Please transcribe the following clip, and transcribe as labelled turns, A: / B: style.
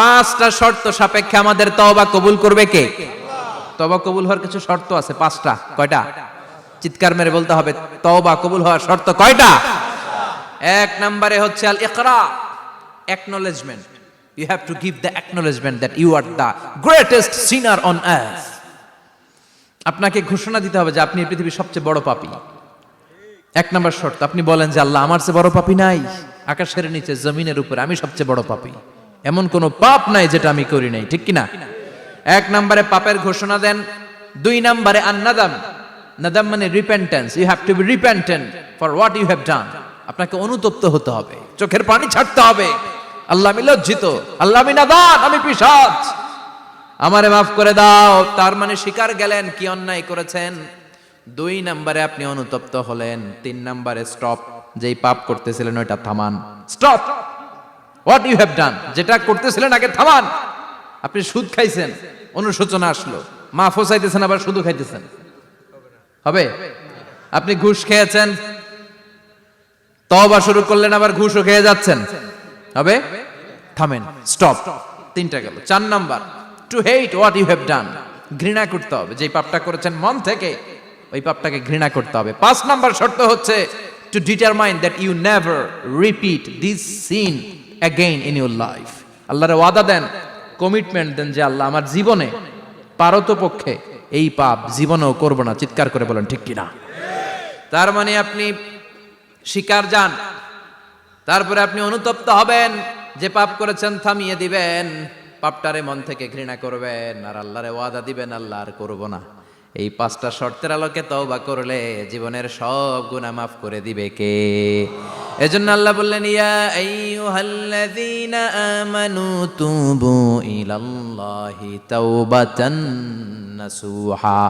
A: পাঁচটা শর্ত সাপেক্ষে আমাদের তওবা কবুল করবে কে? তওবা কবুল হওয়ার কিছু শর্ত আছে পাঁচটা। কয়টা? চিৎকার মেরে বলতে হবে, তওবা কবুল হওয়ার শর্ত কয়টা? এক নম্বরে হচ্ছে আল ইকরা, acknowledgement. You have to give the acknowledgement that you are the greatest sinner on earth. আপনাকে ঘোষণা দিতে হবে যে আপনি এই পৃথিবীর সবচেয়ে বড় পাপী। এক নম্বর শর্ত, আপনি বলেন যে আল্লাহ, আমার চেয়ে বড় পাপী নাই, আকাশের নিচে জমিনের উপরে আমি সবচেয়ে বড় পাপী, এমন কোন পাপ নাই যেটা আমি করি নাই, ঠিক কিনা? এক নম্বরে পাপের ঘোষণা দেন। দুই নম্বরে আন্নাদাম, নাদাম মানে repentance. You have to be repentant for what you have done. আপনাকে অনুতপ্ত হতে হবে, চোখের পানি ছাড়তে হবে। আল্লাহ, আমি লজ্জিত, আল্লাহ আমি নাদান, আমি পিশাচ, আমারে মাফ করে দাও। তার মানে স্বীকার গেলেন কি অন্যায় করেছেন। দুই নম্বরে আপনি অনুতপ্ত হলেন। তিন নম্বরে স্টপ, যেই পাপ করতেছিলেন ওইটা থামান। Stop what you have done, যেটা করতেছিলেন আগে থামান। আপনি সুদ খাইছেন, অনুশোচনা আসলো, মাফও চাইতেছেন, আবার সুদও খাইতেছেন, হবে? আপনি ঘুষ খেয়েছেন, তওবা শুরু করলেন, আবার ঘুষও খেয়ে যাচ্ছেন, হবে? থামেন, স্টপ। তিনটা গেল। চার number, to hate what you have done, ঘৃণা করতে হবে। যেই পাপটা করেছেন মন থেকে, ওই পাপটাকে ঘৃণা করতে হবে। পাঁচ নাম্বার শর্ত হচ্ছে to determine that you never repeat this sin again in your life. আল্লাহর ওয়াদা দেন, কমিটমেন্ট দেন যে আল্লাহ, আমার জীবনে পারতপক্ষে এই পাপ জীবনেও করব না। চিৎকার করে বলেন ঠিক কিনা? তার মানে আপনি স্বীকার যান, তারপরে আপনি অনুতপ্ত হবেন, যে পাপ করেছেন থামিয়ে দিবেন, পাপটারে মন থেকে ঘৃণা করবেন, আর আল্লাহরে ওয়াদা দিবেন, আল্লাহ আর করব না। এই পাঁচটা শর্তের আলোকে তওবা করলে জীবনের সব গুনাহ মাফ করে দিবে কে? এজন্য আল্লাহ বললেন, ইয়া আইয়ুহাল্লাযীনা আমানু তুবু ইলাল্লাহি তাওবাতান নাসুহা।